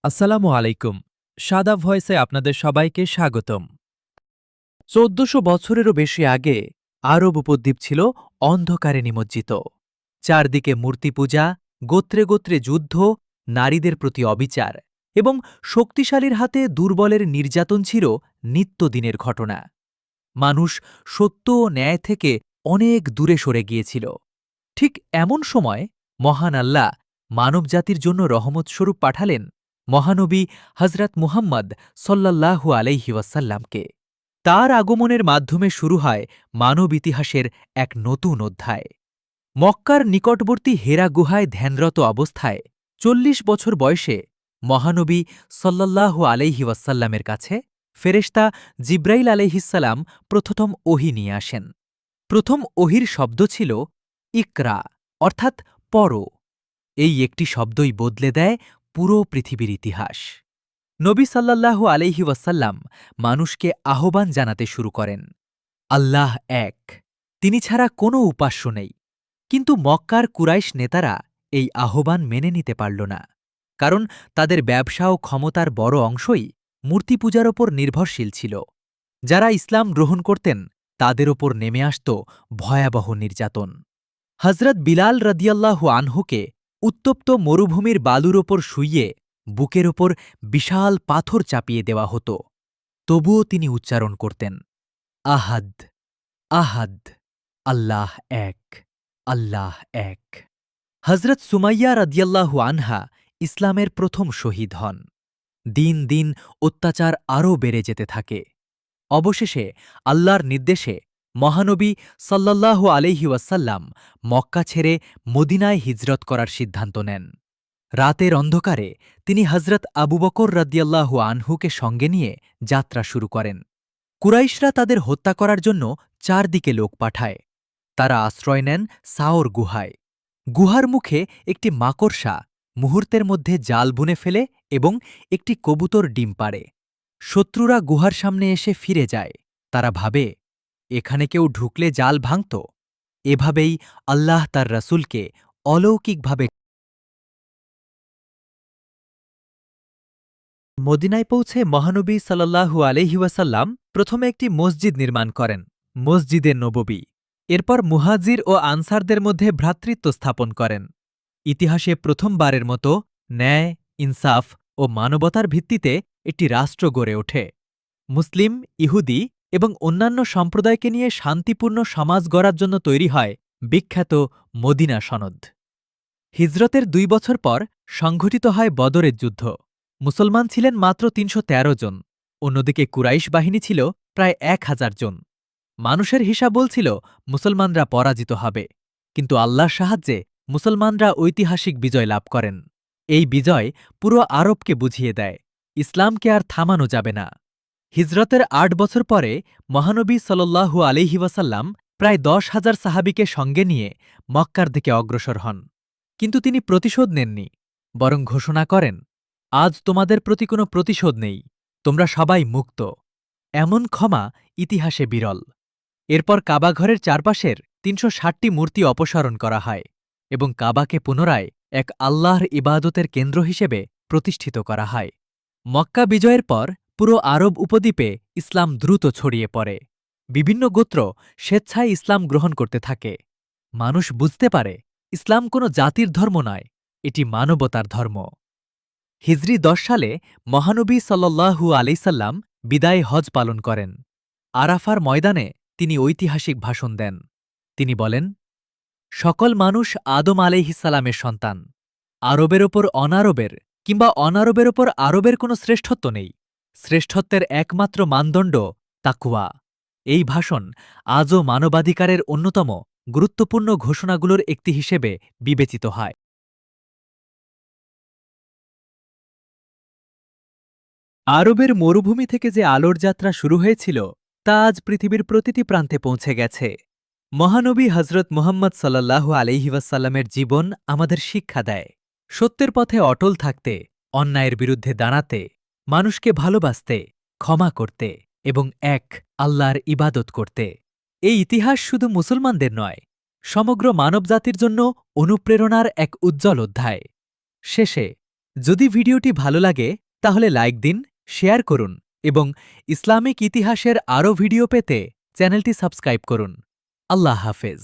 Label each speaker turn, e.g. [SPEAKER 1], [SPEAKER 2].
[SPEAKER 1] আসসালামু আলাইকুম। সাদা ভয়েসে আপনাদের সবাইকে স্বাগতম। ১৪০০ বছরেরও বেশি আগে আরব উপদ্বীপ ছিল অন্ধকারে নিমজ্জিত। চারদিকে মূর্তি পূজা, গোত্রে গোত্রে যুদ্ধ, নারীদের প্রতি অবিচার এবং শক্তিশালীর হাতে দুর্বলের নির্যাতন ছিল নিত্যদিনের ঘটনা। মানুষ সত্য ও ন্যায় থেকে অনেক দূরে সরে গিয়েছিল। ঠিক এমন সময় মহান আল্লাহ মানবজাতির জন্য রহমতস্বরূপ পাঠালেন মহানবী হজরত মুহাম্মদ সল্লাল্লাহু আলাইহি ওয়াসাল্লামকে। তার আগমনের মাধ্যমে শুরু হয় মানব ইতিহাসের এক নতুন অধ্যায়। মক্কার নিকটবর্তী হেরা গুহায় ধ্যানরত অবস্থায় ৪০ বছর বয়সে মহানবী সল্লাল্লাহু আলাইহি ওয়াসাল্লামের কাছে ফেরেশতা জিব্রাইল আলাইহিস্সালাম প্রথম ওহী নিয়ে আসেন। প্রথম ওহির শব্দ ছিল ইকরা, অর্থাৎ পড়ো। এই একটি শব্দই বদলে দেয় পুরো পৃথিবীর ইতিহাস। নবী সাল্লাল্লাহু আলাইহি ওয়াসাল্লাম মানুষকে আহ্বান জানাতে শুরু করেন, আল্লাহ এক, তিনি ছাড়া কোনো উপাস্য নেই। কিন্তু মক্কার কুরাইশ নেতারা এই আহ্বান মেনে নিতে পারল না, কারণ তাদের ব্যবসা ও ক্ষমতার বড় অংশই মূর্তি পূজার ওপর নির্ভরশীল ছিল। যারা ইসলাম গ্রহণ করতেন তাদের ওপর নেমে আসত ভয়াবহ নির্যাতন। হজরত বিলাল রদিয়াল্লাহু আনহুকে উত্তপ্ত মরুভূমির বালুর ওপর শুইয়ে বুকের ওপর বিশাল পাথর চাপিয়ে দেওয়া হতো। তবুও তিনি উচ্চারণ করতেন, আহাদ, আহাদ, আল্লাহ এক, আল্লাহ এক। হজরত সুমাইয়া রদিয়াল্লাহু আনহা ইসলামের প্রথম শহীদ হন। দিন দিন অত্যাচার আরও বেড়ে যেতে থাকে। অবশেষে আল্লাহর নির্দেশে মহানবী সাল্লাল্লাহু আলাইহি ওয়াসাল্লাম মক্কা ছেড়ে মদিনায় হিজরত করার সিদ্ধান্ত নেন। রাতের অন্ধকারে তিনি হজরত আবু বকর রাদিয়াল্লাহু আনহুকে সঙ্গে নিয়ে যাত্রা শুরু করেন। কুরাইশরা তাদের হত্যা করার জন্য চারদিকে লোক পাঠায়। তারা আশ্রয় নেন সাওর গুহায়। গুহার মুখে একটি মাকড়সা মুহূর্তের মধ্যে জাল বুনে ফেলে এবং একটি কবুতর ডিম পাড়ে। শত্রুরা গুহার সামনে এসে ফিরে যায়। তারা ভাবে, এখানে কেউ ঢুকলে জাল ভাঙত। এভাবেই আল্লাহ তার রাসূলকে অলৌকিকভাবে মদিনায় পৌঁছে মহানবী সাল্লাল্লাহু আলাইহি ওয়াসাল্লাম প্রথমে একটি মসজিদ নির্মাণ করেন, মসজিদে নববী। এরপর মুহাজির ও আনসারদের মধ্যে ভ্রাতৃত্ব স্থাপন করেন। ইতিহাসে প্রথমবারের মতো ন্যায়, ইনসাফ ও মানবতার ভিত্তিতে একটি রাষ্ট্র গড়ে ওঠে। মুসলিম, ইহুদি এবং অন্যান্য সম্প্রদায়কে নিয়ে শান্তিপূর্ণ সমাজ গড়ার জন্য তৈরি হয় বিখ্যাত মদিনা সনদ। হিজরতের ২ বছর পর সংঘটিত হয় বদরের যুদ্ধ। মুসলমান ছিলেন মাত্র ৩১৩ জন, অন্যদিকে কুরাইশ বাহিনী ছিল প্রায় ১,০০০ জন। মানুষের হিসাব বলছিল মুসলমানরা পরাজিত হবে, কিন্তু আল্লাহর সাহায্যে মুসলমানরা ঐতিহাসিক বিজয় লাভ করেন। এই বিজয় পুরো আরবকে বুঝিয়ে দেয়, ইসলামকে আর থামানো যাবে না। হিজরতের ৮ বছর পরে মহানবী সাল্লাল্লাহু আলাইহি ওয়াসাল্লাম প্রায় ১০,০০০ সাহাবীকে সঙ্গে নিয়ে মক্কার দিকে অগ্রসর হন। কিন্তু তিনি প্রতিশোধ নেননি, বরং ঘোষণা করেন, আজ তোমাদের প্রতি কোনো প্রতিশোধ নেই, তোমরা সবাই মুক্ত। এমন ক্ষমা ইতিহাসে বিরল। এরপর কাবাঘরের চারপাশের ৩৬০টি মূর্তি অপসারণ করা হয় এবং কাবাকে পুনরায় এক আল্লাহর ইবাদতের কেন্দ্র হিসেবে প্রতিষ্ঠিত করা হয়। মক্কা বিজয়ের পর পুরো আরব উপদ্বীপে ইসলাম দ্রুত ছড়িয়ে পড়ে। বিভিন্ন গোত্র স্বেচ্ছায় ইসলাম গ্রহণ করতে থাকে। মানুষ বুঝতে পারে ইসলাম কোনো জাতির ধর্ম নয়, এটি মানবতার ধর্ম। হিজরি ১০ সালে মহানবী সাল্লাল্লাহু আলাইসাল্লাম বিদায় হজ পালন করেন। আরাফার ময়দানে তিনি ঐতিহাসিক ভাষণ দেন। তিনি বলেন, সকল মানুষ আদম আলাইহিস্সালামের সন্তান। আরবের ওপর অনারবের কিংবা অনারবের ওপর আরবের কোনো শ্রেষ্ঠত্ব নেই। শ্রেষ্ঠত্বের একমাত্র মানদণ্ড তাকওয়া। এই ভাষণ আজও মানবাধিকারের অন্যতম গুরুত্বপূর্ণ ঘোষণাগুলোর একটি হিসেবে বিবেচিত হয়। আরবের মরুভূমি থেকে যে আলোর যাত্রা শুরু হয়েছিল তা আজ পৃথিবীর প্রতিটি প্রান্তে পৌঁছে গেছে। মহানবী হজরত মুহাম্মদ সাল্লাল্লাহু আলাইহি ওয়াসাল্লামের জীবন আমাদের শিক্ষা দেয়, সত্যের পথে অটল থাকতে, অন্যায়ের বিরুদ্ধে দাঁড়াতে, মানুষকে ভালোবাসতে, ক্ষমা করতে এবং এক আল্লাহর ইবাদত করতে। এই ইতিহাস শুধু মুসলমানদের নয়, সমগ্র মানবজাতির জন্য অনুপ্রেরণার এক উজ্জ্বল অধ্যায়। শেষে যদি ভিডিওটি ভালো লাগে তাহলে লাইক দিন, শেয়ার করুন এবং ইসলামিক ইতিহাসের আরও ভিডিও পেতে চ্যানেলটি সাবস্ক্রাইব করুন। আল্লাহ হাফেজ।